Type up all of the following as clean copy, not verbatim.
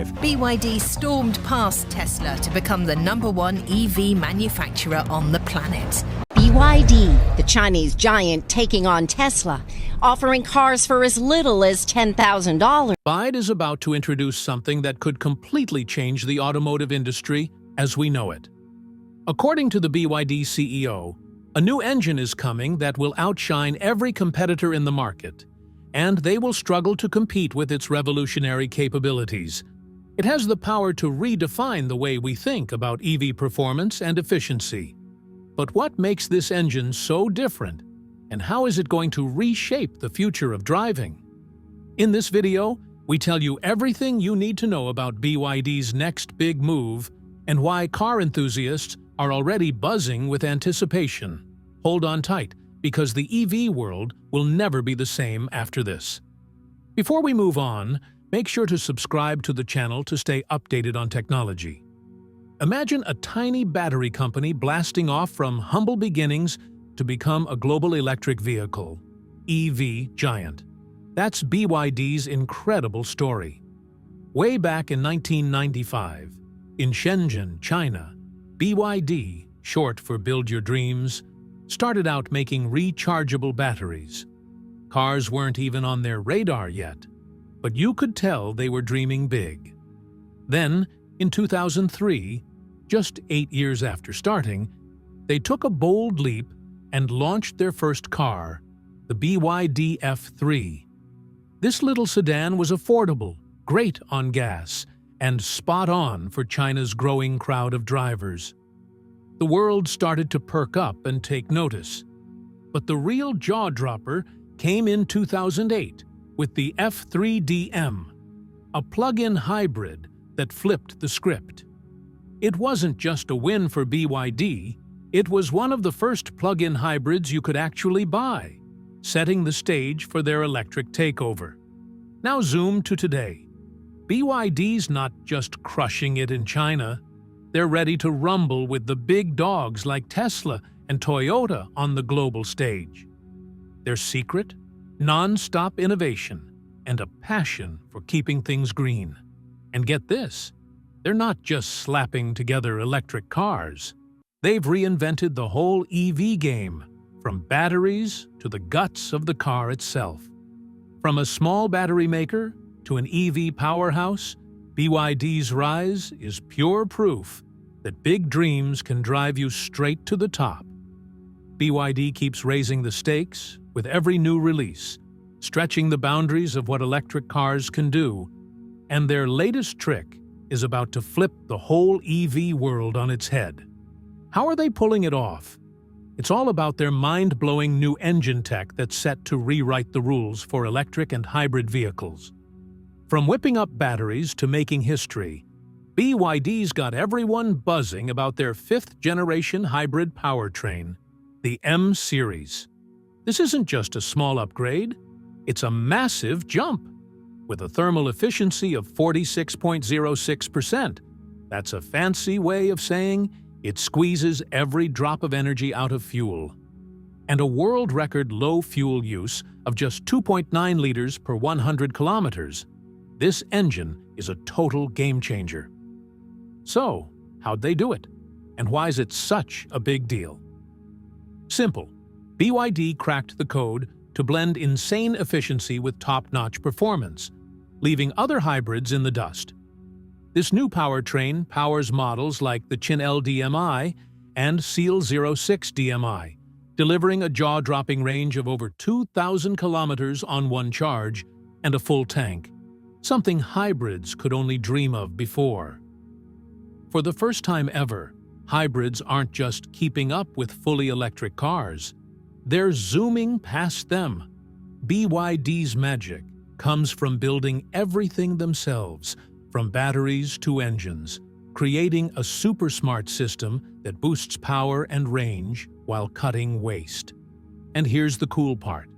2025. BYD stormed past Tesla to become the #1 EV manufacturer on the planet. BYD, the Chinese giant taking on Tesla, offering cars for as little as $10,000. BYD is about to introduce something that could completely change the automotive industry as we know it. According to the BYD CEO, a new engine is coming that will outshine every competitor in the market, and they will struggle to compete with its revolutionary capabilities. It has the power to redefine the way we think about EV performance and efficiency. But what makes this engine so different, and how is it going to reshape the future of driving? In this video, we tell you everything you need to know about BYD's next big move and why car enthusiasts are already buzzing with anticipation. Hold on tight, because the EV world will never be the same after this. Before we move on, make sure to subscribe to the channel to stay updated on technology. Imagine a tiny battery company blasting off from humble beginnings to become a global electric vehicle, EV giant. That's BYD's incredible story. Way back in 1995, in Shenzhen, China, BYD, short for Build Your Dreams, started out making rechargeable batteries. Cars weren't even on their radar yet, but you could tell they were dreaming big. Then, in 2003, just 8 years after starting, they took a bold leap and launched their first car, the BYD F3. This little sedan was affordable, great on gas, and spot on for China's growing crowd of drivers. The world started to perk up and take notice. But the real jaw-dropper came in 2008 with the F3DM, a plug-in hybrid that flipped the script. It wasn't just a win for BYD, it was one of the first plug-in hybrids you could actually buy, setting the stage for their electric takeover. Now zoom to today. BYD's not just crushing it in China, they're ready to rumble with the big dogs like Tesla and Toyota on the global stage. Their secret? Non-stop innovation and a passion for keeping things green. And get this, they're not just slapping together electric cars. They've reinvented the whole EV game, from batteries to the guts of the car itself. From a small battery maker to an EV powerhouse, BYD's rise is pure proof that big dreams can drive you straight to the top. BYD keeps raising the stakes with every new release, stretching the boundaries of what electric cars can do, and their latest trick is about to flip the whole EV world on its head. How are they pulling it off? It's all about their mind-blowing new engine tech that's set to rewrite the rules for electric and hybrid vehicles. From whipping up batteries to making history, BYD's got everyone buzzing about their 5th-generation hybrid powertrain, the M Series. This isn't just a small upgrade, it's a massive jump. With a thermal efficiency of 46.06%, that's a fancy way of saying it squeezes every drop of energy out of fuel. And a world record low fuel use of just 2.9 liters per 100 kilometers. This engine is a total game-changer. So, how'd they do it? And why is it such a big deal? Simple. BYD cracked the code to blend insane efficiency with top-notch performance, leaving other hybrids in the dust. This new powertrain powers models like the Chin-L DMI and Seal 06 DMI, delivering a jaw-dropping range of over 2,000 kilometers on one charge and a full tank, something hybrids could only dream of before. For the first time ever, hybrids aren't just keeping up with fully electric cars. They're zooming past them. BYD's magic comes from building everything themselves, from batteries to engines, creating a super smart system that boosts power and range while cutting waste. And here's the cool part.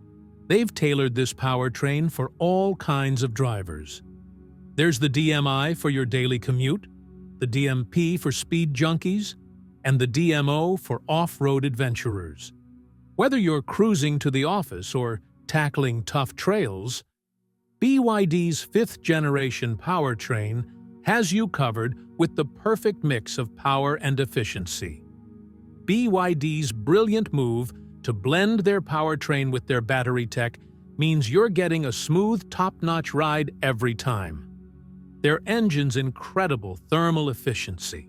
They've tailored this powertrain for all kinds of drivers. There's the DMI for your daily commute, the DMP for speed junkies, and the DMO for off-road adventurers. Whether you're cruising to the office or tackling tough trails, BYD's 5th-generation powertrain has you covered with the perfect mix of power and efficiency. BYD's brilliant move to blend their powertrain with their battery tech means you're getting a smooth, top-notch ride every time. Their engine's incredible thermal efficiency,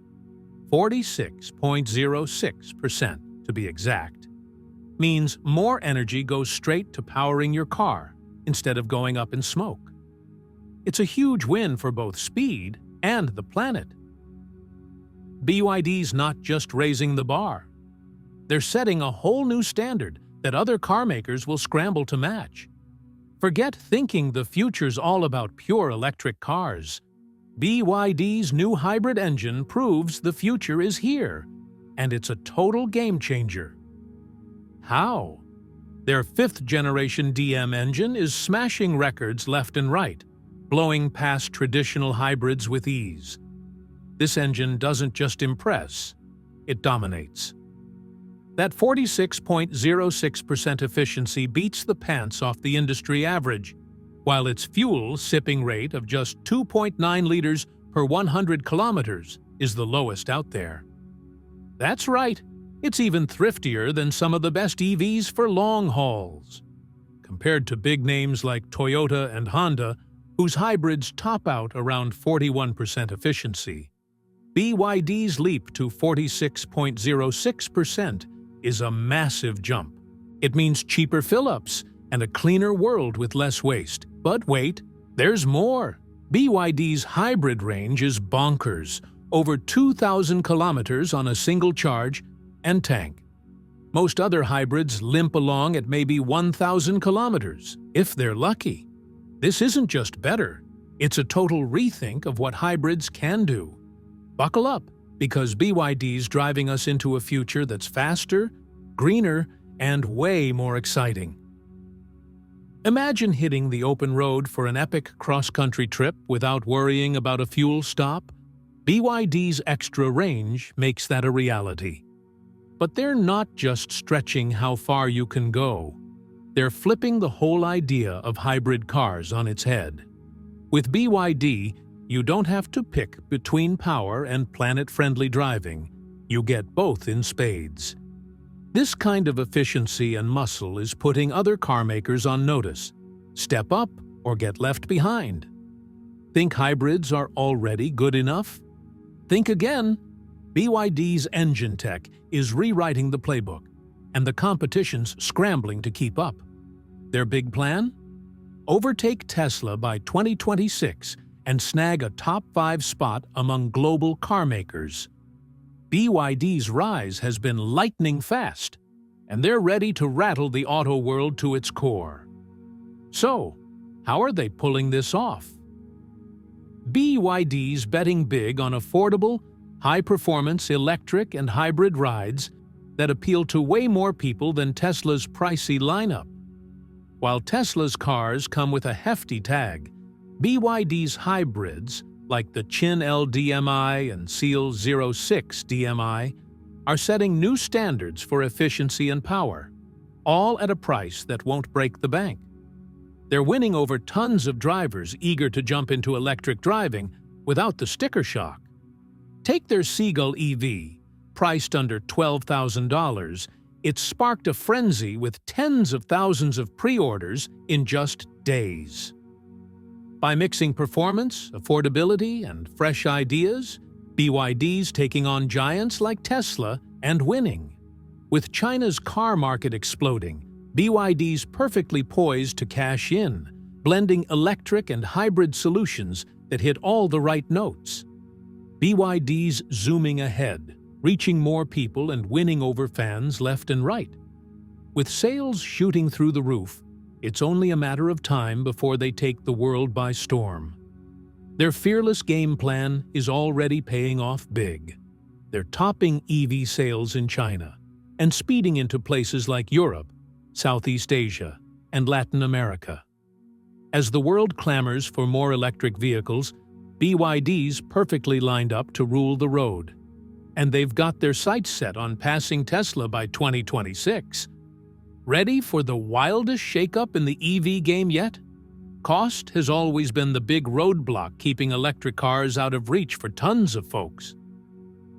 46.06% to be exact, means more energy goes straight to powering your car instead of going up in smoke. It's a huge win for both speed and the planet. BYD's not just raising the bar. They're setting a whole new standard that other car makers will scramble to match. Forget thinking the future's all about pure electric cars. BYD's new hybrid engine proves the future is here, and it's a total game changer. How? Their fifth-generation DM engine is smashing records left and right, blowing past traditional hybrids with ease. This engine doesn't just impress, it dominates. That 46.06% efficiency beats the pants off the industry average, while its fuel sipping rate of just 2.9 liters per 100 kilometers is the lowest out there. That's right, it's even thriftier than some of the best EVs for long hauls. Compared to big names like Toyota and Honda, whose hybrids top out around 41% efficiency, BYD's leap to 46.06% is a massive jump. It means cheaper fill-ups and a cleaner world with less waste. But wait, there's more. BYD's hybrid range is bonkers, over 2,000 kilometers on a single charge and tank. Most other hybrids limp along at maybe 1,000 kilometers, if they're lucky. This isn't just better, it's a total rethink of what hybrids can do. Buckle up, because BYD's driving us into a future that's faster, greener, and way more exciting. Imagine hitting the open road for an epic cross-country trip without worrying about a fuel stop. BYD's extra range makes that a reality. But they're not just stretching how far you can go. They're flipping the whole idea of hybrid cars on its head. With BYD, you don't have to pick between power and planet-friendly driving. You get both in spades. This kind of efficiency and muscle is putting other car makers on notice. Step up or get left behind. Think hybrids are already good enough? Think again. BYD's engine tech is rewriting the playbook, and the competition's scrambling to keep up. Their big plan? Overtake Tesla by 2026 and snag a top 5 spot among global car makers. BYD's rise has been lightning fast, and they're ready to rattle the auto world to its core. So, how are they pulling this off? BYD's betting big on affordable, high-performance electric and hybrid rides that appeal to way more people than Tesla's pricey lineup. While Tesla's cars come with a hefty tag, BYD's hybrids, like the Chin L DMI and Seal 06 DMI, are setting new standards for efficiency and power, all at a price that won't break the bank. They're winning over tons of drivers eager to jump into electric driving without the sticker shock. Take their Seagull EV, priced under $12,000, it sparked a frenzy with tens of thousands of pre-orders in just days. By mixing performance, affordability, and fresh ideas, BYD's taking on giants like Tesla and winning. With China's car market exploding, BYD's perfectly poised to cash in, blending electric and hybrid solutions that hit all the right notes. BYD's zooming ahead, reaching more people and winning over fans left and right. With sales shooting through the roof, it's only a matter of time before they take the world by storm. Their fearless game plan is already paying off big. They're topping EV sales in China and speeding into places like Europe, Southeast Asia, and Latin America. As the world clamors for more electric vehicles, BYD's perfectly lined up to rule the road. And they've got their sights set on passing Tesla by 2026. Ready for the wildest shakeup in the EV game yet? Cost has always been the big roadblock keeping electric cars out of reach for tons of folks.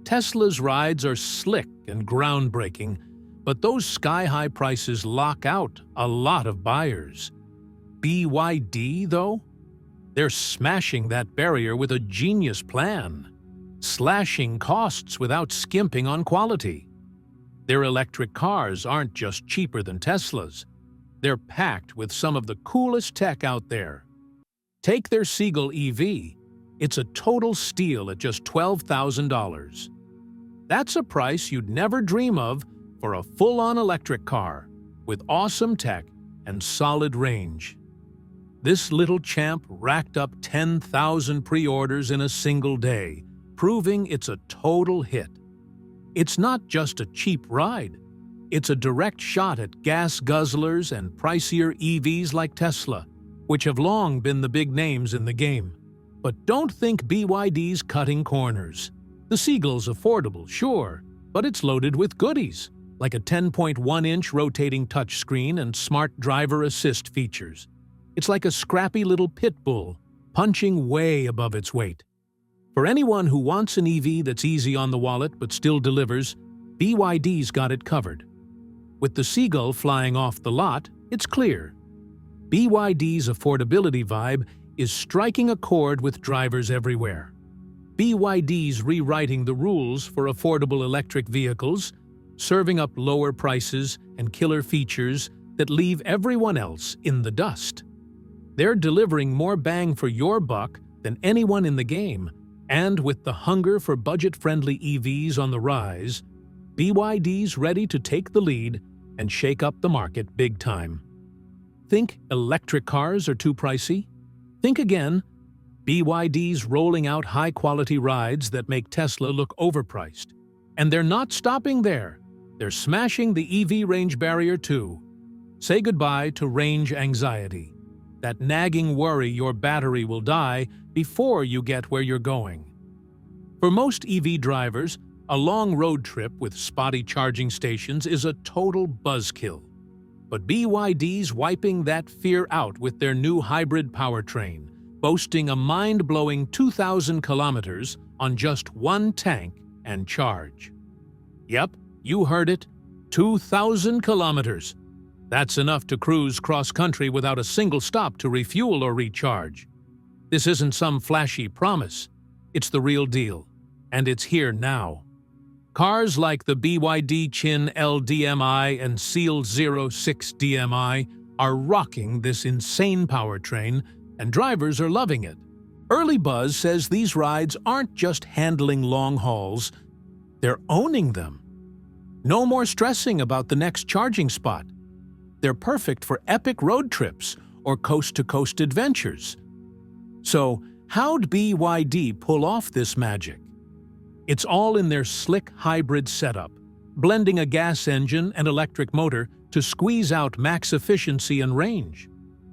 Tesla's rides are slick and groundbreaking, but those sky-high prices lock out a lot of buyers. BYD, though? They're smashing that barrier with a genius plan, slashing costs without skimping on quality. Their electric cars aren't just cheaper than Tesla's. They're packed with some of the coolest tech out there. Take their Seagull EV. It's a total steal at just $12,000. That's a price you'd never dream of for a full-on electric car with awesome tech and solid range. This little champ racked up 10,000 pre-orders in a single day, proving it's a total hit. It's not just a cheap ride. It's a direct shot at gas guzzlers and pricier EVs like Tesla, which have long been the big names in the game. But don't think BYD's cutting corners. The Seagull's affordable, sure, but it's loaded with goodies, like a 10.1-inch rotating touchscreen and smart driver assist features. It's like a scrappy little pit bull, punching way above its weight. For anyone who wants an EV that's easy on the wallet but still delivers, BYD's got it covered. With the Seagull flying off the lot, it's clear. BYD's affordability vibe is striking a chord with drivers everywhere. BYD's rewriting the rules for affordable electric vehicles, serving up lower prices and killer features that leave everyone else in the dust. They're delivering more bang for your buck than anyone in the game, and with the hunger for budget-friendly EVs on the rise, BYD's ready to take the lead and shake up the market big time. Think electric cars are too pricey? Think again. BYD's rolling out high-quality rides that make Tesla look overpriced. And they're not stopping there. They're smashing the EV range barrier too. Say goodbye to range anxiety, that nagging worry your battery will die before you get where you're going. For most EV drivers, a long road trip with spotty charging stations is a total buzzkill. But BYD's wiping that fear out with their new hybrid powertrain, boasting a mind-blowing 2,000 kilometers on just one tank and charge. Yep, you heard it, 2,000 kilometers. That's enough to cruise cross-country without a single stop to refuel or recharge. This isn't some flashy promise. It's the real deal, and it's here now. Cars like the BYD Chin LDMI and Seal 06 DMI are rocking this insane powertrain, and drivers are loving it. Early buzz says these rides aren't just handling long hauls, they're owning them. No more stressing about the next charging spot. They're perfect for epic road trips or coast-to-coast adventures. So, how'd BYD pull off this magic? It's all in their slick hybrid setup, blending a gas engine and electric motor to squeeze out max efficiency and range.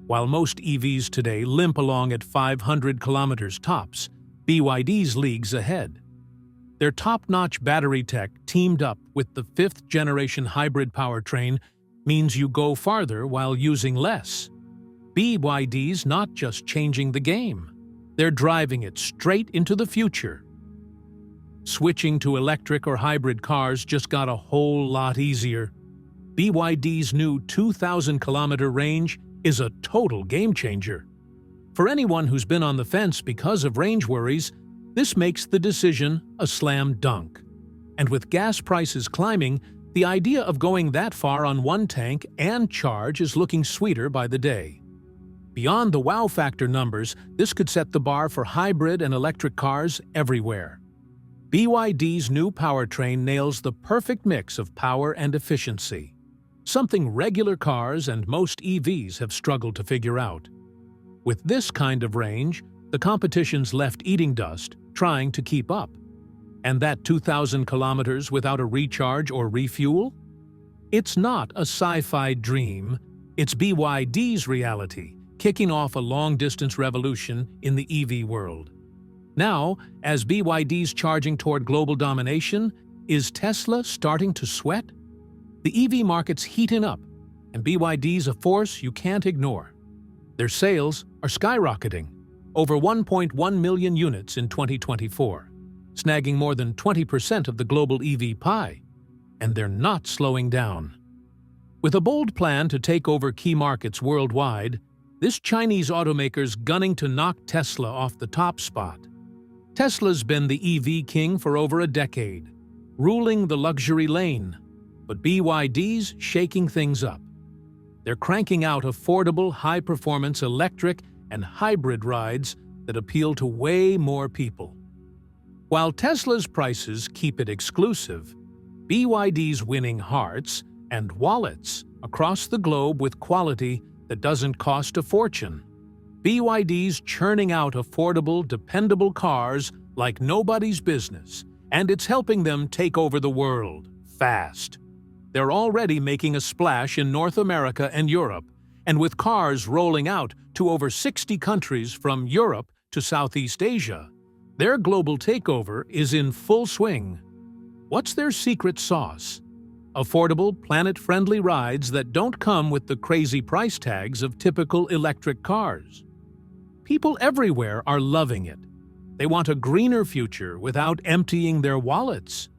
While most EVs today limp along at 500 kilometers tops, BYD's leagues ahead. Their top-notch battery tech teamed up with the 5th-generation hybrid powertrain means you go farther while using less. BYD's not just changing the game, they're driving it straight into the future. Switching to electric or hybrid cars just got a whole lot easier. BYD's new 2,000-kilometer range is a total game-changer. For anyone who's been on the fence because of range worries, this makes the decision a slam dunk. And with gas prices climbing, the idea of going that far on one tank and charge is looking sweeter by the day. Beyond the wow factor numbers, this could set the bar for hybrid and electric cars everywhere. BYD's new powertrain nails the perfect mix of power and efficiency, something regular cars and most EVs have struggled to figure out. With this kind of range, the competition's left eating dust, trying to keep up. And that 2,000 kilometers without a recharge or refuel? It's not a sci-fi dream, it's BYD's reality, kicking off a long-distance revolution in the EV world. Now, as BYD's charging toward global domination, is Tesla starting to sweat? The EV market's heating up, and BYD's a force you can't ignore. Their sales are skyrocketing, over 1.1 million units in 2024, snagging more than 20% of the global EV pie, and they're not slowing down. With a bold plan to take over key markets worldwide, this Chinese automaker's gunning to knock Tesla off the top spot. Tesla's been the EV king for over a decade, ruling the luxury lane, but BYD's shaking things up. They're cranking out affordable, high-performance electric and hybrid rides that appeal to way more people. While Tesla's prices keep it exclusive, BYD's winning hearts and wallets across the globe with quality that doesn't cost a fortune. BYD's churning out affordable, dependable cars like nobody's business, and it's helping them take over the world fast. They're already making a splash in North America and Europe, and with cars rolling out to over 60 countries from Europe to Southeast Asia, their global takeover is in full swing. What's their secret sauce? Affordable, planet-friendly rides that don't come with the crazy price tags of typical electric cars. People everywhere are loving it. They want a greener future without emptying their wallets.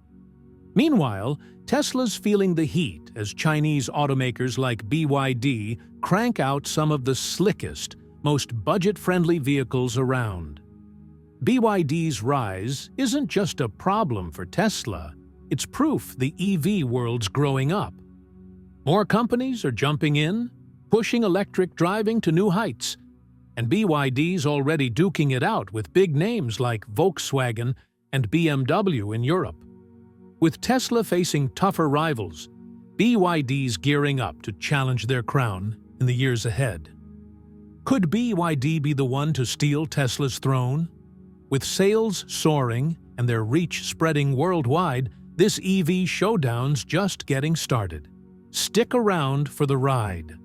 Meanwhile, Tesla's feeling the heat as Chinese automakers like BYD crank out some of the slickest, most budget-friendly vehicles around. BYD's rise isn't just a problem for Tesla, it's proof the EV world's growing up. More companies are jumping in, pushing electric driving to new heights, and BYD's already duking it out with big names like Volkswagen and BMW in Europe. With Tesla facing tougher rivals, BYD's gearing up to challenge their crown in the years ahead. Could BYD be the one to steal Tesla's throne? With sales soaring and their reach spreading worldwide, this EV showdown's just getting started. Stick around for the ride.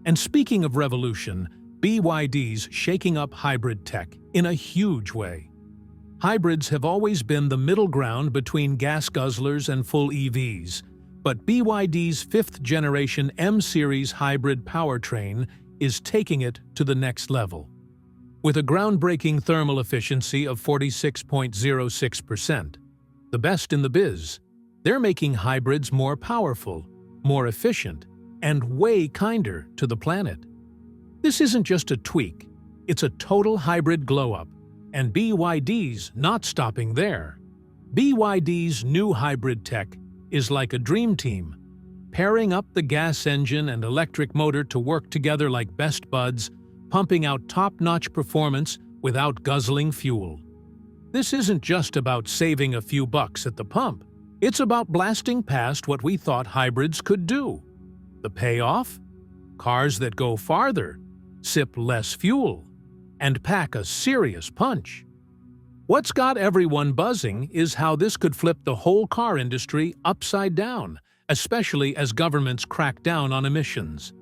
And speaking of revolution, BYD's shaking up hybrid tech in a huge way. Hybrids have always been the middle ground between gas guzzlers and full EVs, but BYD's fifth-generation M-Series hybrid powertrain is taking it to the next level. With a groundbreaking thermal efficiency of 46.06%, the best in the biz, they're making hybrids more powerful, more efficient, and way kinder to the planet. This isn't just a tweak, it's a total hybrid glow-up, and BYD's not stopping there. BYD's new hybrid tech is like a dream team, pairing up the gas engine and electric motor to work together like best buds, pumping out top-notch performance without guzzling fuel. This isn't just about saving a few bucks at the pump. It's about blasting past what we thought hybrids could do. The payoff? Cars that go farther, sip less fuel, and pack a serious punch. What's got everyone buzzing is how this could flip the whole car industry upside down, especially as governments crack down on emissions.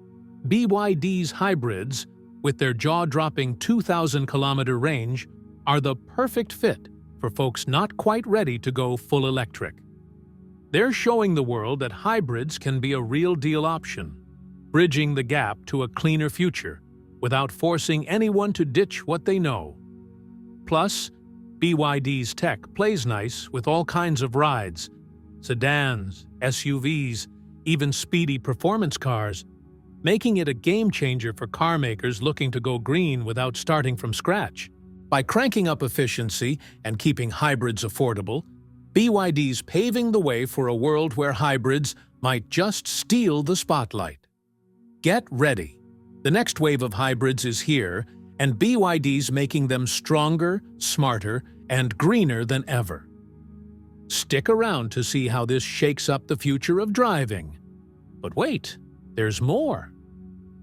BYD's hybrids, with their jaw-dropping 2,000-kilometer range, are the perfect fit for folks not quite ready to go full electric. They're showing the world that hybrids can be a real-deal option, bridging the gap to a cleaner future without forcing anyone to ditch what they know. Plus, BYD's tech plays nice with all kinds of rides, sedans, SUVs, even speedy performance cars, making it a game-changer for car makers looking to go green without starting from scratch. By cranking up efficiency and keeping hybrids affordable, BYD's paving the way for a world where hybrids might just steal the spotlight. Get ready. The next wave of hybrids is here, and BYD's making them stronger, smarter, and greener than ever. Stick around to see how this shakes up the future of driving. But wait, there's more.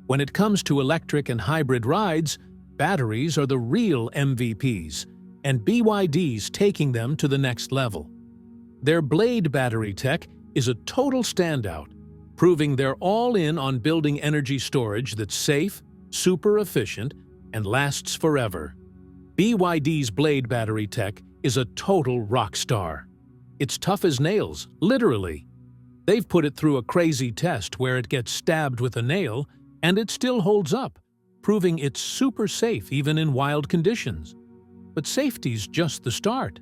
When it comes to electric and hybrid rides, batteries are the real MVPs, and BYD's taking them to the next level. Their Blade battery tech is a total standout, proving they're all in on building energy storage that's safe, super efficient, and lasts forever. BYD's Blade battery tech is a total rock star. It's tough as nails, literally. They've put it through a crazy test where it gets stabbed with a nail, and it still holds up, proving it's super safe even in wild conditions. But safety's just the start.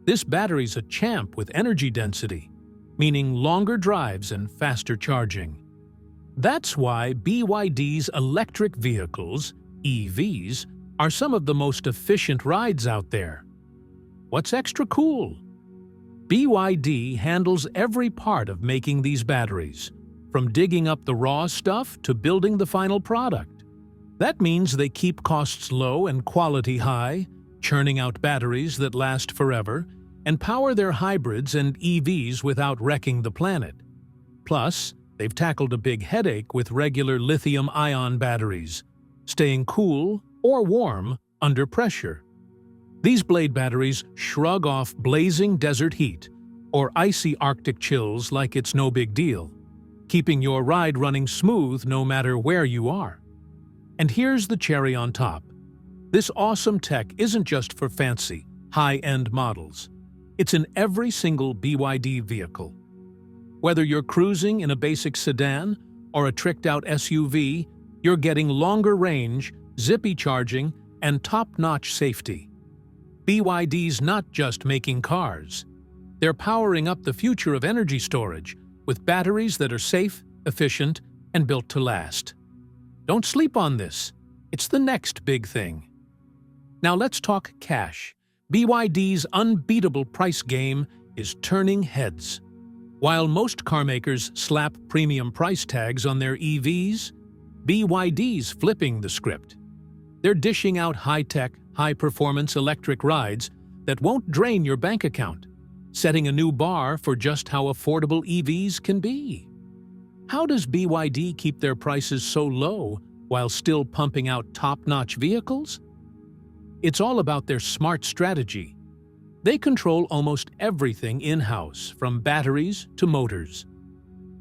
This battery's a champ with energy density, meaning longer drives and faster charging. That's why BYD's electric vehicles, EVs, are some of the most efficient rides out there. What's extra cool? BYD handles every part of making these batteries, from digging up the raw stuff to building the final product. That means they keep costs low and quality high, churning out batteries that last forever, and power their hybrids and EVs without wrecking the planet. Plus, they've tackled a big headache with regular lithium-ion batteries, staying cool or warm under pressure. These blade batteries shrug off blazing desert heat or icy Arctic chills like it's no big deal, keeping your ride running smooth no matter where you are. And here's the cherry on top. This awesome tech isn't just for fancy, high-end models. It's in every single BYD vehicle. Whether you're cruising in a basic sedan or a tricked-out SUV, you're getting longer range, zippy charging, and top-notch safety. BYD's not just making cars. They're powering up the future of energy storage with batteries that are safe, efficient, and built to last. Don't sleep on this. It's the next big thing. Now let's talk cash. BYD's unbeatable price game is turning heads. While most carmakers slap premium price tags on their EVs, BYD's flipping the script. They're dishing out high-tech, high-performance electric rides that won't drain your bank account, setting a new bar for just how affordable EVs can be. How does BYD keep their prices so low while still pumping out top-notch vehicles? It's all about their smart strategy. They control almost everything in-house, from batteries to motors.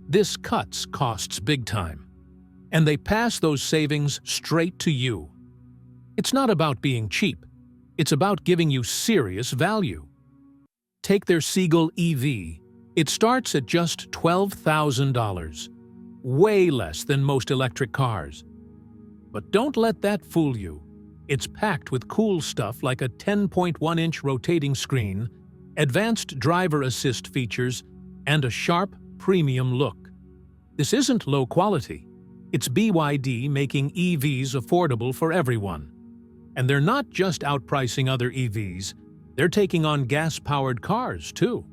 This cuts costs big time, and they pass those savings straight to you. It's not about being cheap. It's about giving you serious value. Take their Seagull EV. It starts at just $12,000, way less than most electric cars. But don't let that fool you. It's packed with cool stuff like a 10.1-inch rotating screen, advanced driver assist features, and a sharp, premium look. This isn't low quality. It's BYD making EVs affordable for everyone. And they're not just outpricing other EVs, they're taking on gas-powered cars, too.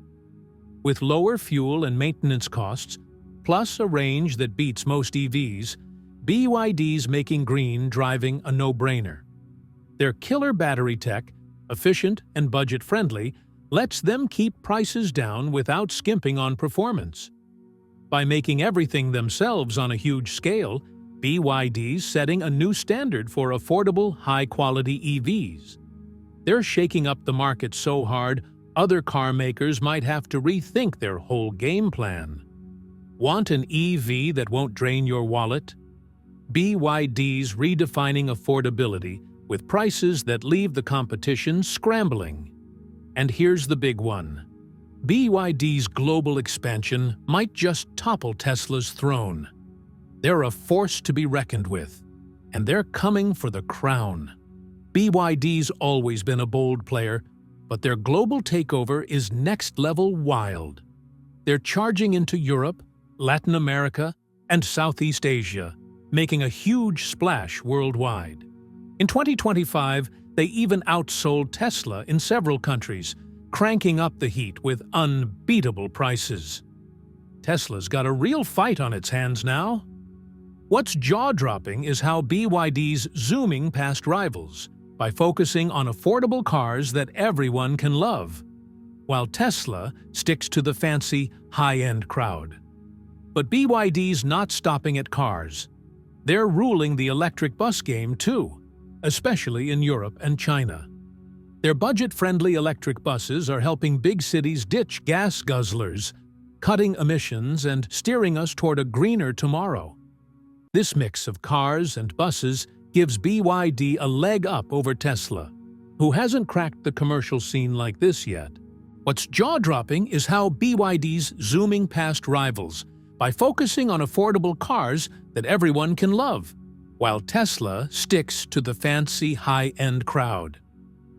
With lower fuel and maintenance costs, plus a range that beats most EVs, BYD's making green driving a no-brainer. Their killer battery tech, efficient and budget-friendly, lets them keep prices down without skimping on performance. By making everything themselves on a huge scale, BYD's setting a new standard for affordable, high-quality EVs. They're shaking up the market so hard, other car makers might have to rethink their whole game plan. Want an EV that won't drain your wallet? BYD's redefining affordability with prices that leave the competition scrambling. And here's the big one. BYD's global expansion might just topple Tesla's throne. They're a force to be reckoned with, and they're coming for the crown. BYD's always been a bold player, but their global takeover is next-level wild. They're charging into Europe, Latin America, and Southeast Asia, making a huge splash worldwide. In 2025, they even outsold Tesla in several countries, cranking up the heat with unbeatable prices. Tesla's got a real fight on its hands now. What's jaw-dropping is how BYD's zooming past rivals by focusing on affordable cars that everyone can love, while Tesla sticks to the fancy, high-end crowd. But BYD's not stopping at cars. They're ruling the electric bus game too, especially in Europe and China. Their budget-friendly electric buses are helping big cities ditch gas guzzlers, cutting emissions and steering us toward a greener tomorrow. This mix of cars and buses gives BYD a leg up over Tesla, who hasn't cracked the commercial scene like this yet. What's jaw-dropping is how BYD's zooming past rivals by focusing on affordable cars that everyone can love. while Tesla sticks to the fancy high-end crowd.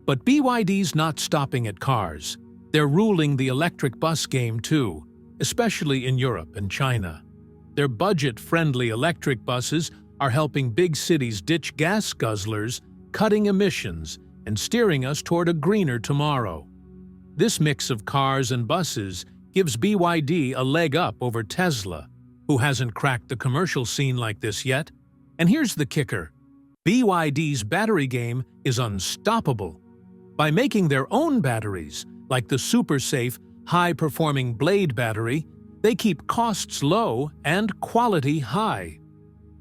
But BYD's not stopping at cars. They're ruling the electric bus game too, especially in Europe and China. Their budget-friendly electric buses are helping big cities ditch gas guzzlers, cutting emissions, and steering us toward a greener tomorrow. This mix of cars and buses gives BYD a leg up over Tesla, who hasn't cracked the commercial scene like this yet. And here's the kicker. BYD's battery game is unstoppable. By making their own batteries, like the super-safe, high-performing Blade battery, they keep costs low and quality high.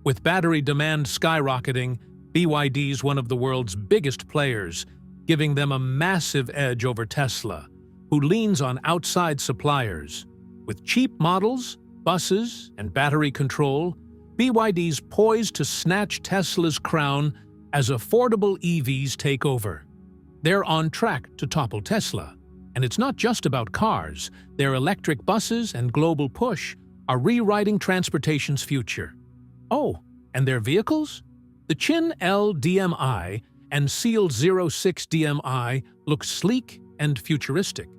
With battery demand skyrocketing, BYD's one of the world's biggest players, giving them a massive edge over Tesla, who leans on outside suppliers. With cheap models, buses, and battery control, BYD's poised to snatch Tesla's crown as affordable EVs take over. They're on track to topple Tesla. And it's not just about cars. Their electric buses and global push are rewriting transportation's future. Oh, and their vehicles? The Chin L DMI and Seal 06 DMI look sleek and futuristic,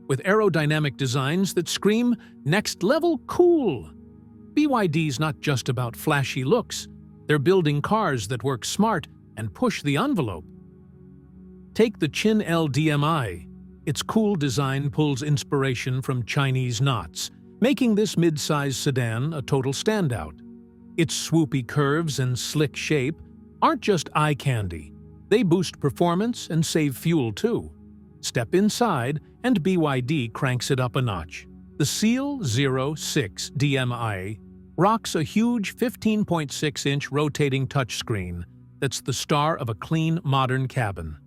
with aerodynamic designs that scream next-level cool. BYD's not just about flashy looks. They're building cars that work smart and push the envelope. Take the Chin L DMI. Its cool design pulls inspiration from Chinese knots, making this mid-size sedan a total standout. Its swoopy curves and slick shape aren't just eye candy. They boost performance and save fuel too. Step inside and BYD cranks it up a notch. The Seal 06 DMI rocks a huge 15.6-inch rotating touchscreen that's the star of a clean, modern cabin.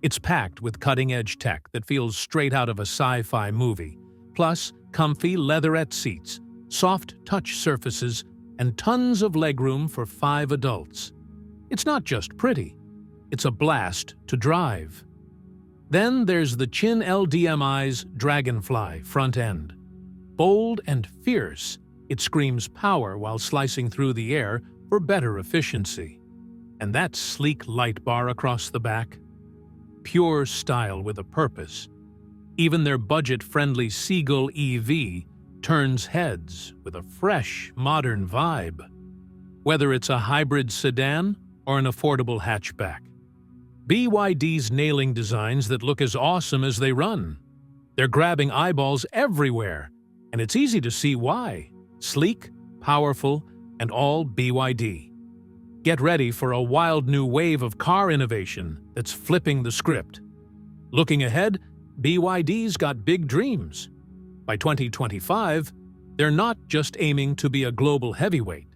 It's packed with cutting-edge tech that feels straight out of a sci-fi movie, plus comfy leatherette seats, soft touch surfaces, and tons of legroom for 5 adults. It's not just pretty, it's a blast to drive. Then there's the Chin LDMI's Dragonfly front end. Bold and fierce, it screams power while slicing through the air for better efficiency. And that sleek light bar across the back? Pure style with a purpose. Even their budget-friendly Seagull EV turns heads with a fresh, modern vibe. Whether it's a hybrid sedan or an affordable hatchback, BYD's nailing designs that look as awesome as they run. They're grabbing eyeballs everywhere, and it's easy to see why. Sleek, powerful, and all BYD. Get ready for a wild new wave of car innovation that's flipping the script. Looking ahead, BYD's got big dreams. By 2025, they're not just aiming to be a global heavyweight.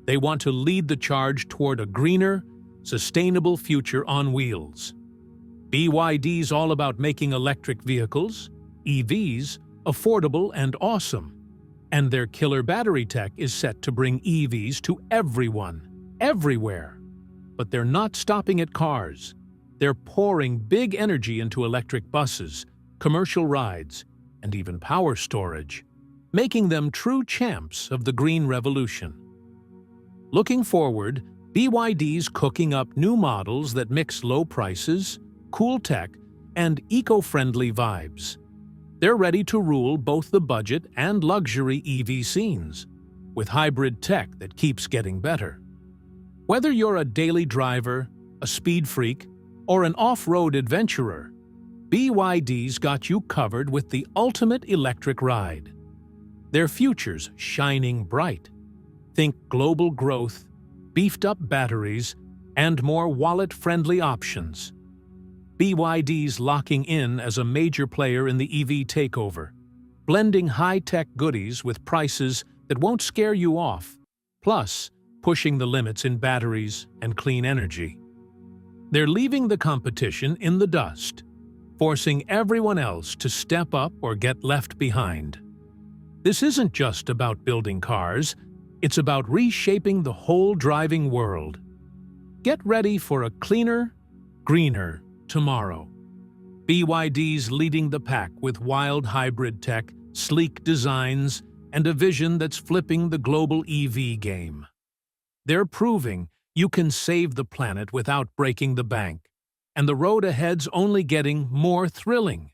They want to lead the charge toward a greener, sustainable future on wheels. BYD's all about making electric vehicles, EVs, affordable and awesome. And their killer battery tech is set to bring EVs to everyone, everywhere. But they're not stopping at cars. They're pouring big energy into electric buses, commercial rides, and even power storage, making them true champs of the green revolution. Looking forward, BYD's cooking up new models that mix low prices, cool tech, and eco-friendly vibes. They're ready to rule both the budget and luxury EV scenes, with hybrid tech that keeps getting better. Whether you're a daily driver, a speed freak, or an off-road adventurer, BYD's got you covered with the ultimate electric ride. Their future's shining bright. Think global growth, beefed-up batteries, and more wallet-friendly options. BYD's locking in as a major player in the EV takeover, blending high-tech goodies with prices that won't scare you off, plus pushing the limits in batteries and clean energy. They're leaving the competition in the dust, forcing everyone else to step up or get left behind. This isn't just about building cars, it's about reshaping the whole driving world. Get ready for a cleaner, greener tomorrow. BYD's leading the pack with wild hybrid tech, sleek designs, and a vision that's flipping the global EV game. They're proving You can save the planet without breaking the bank, and the road ahead's only getting more thrilling.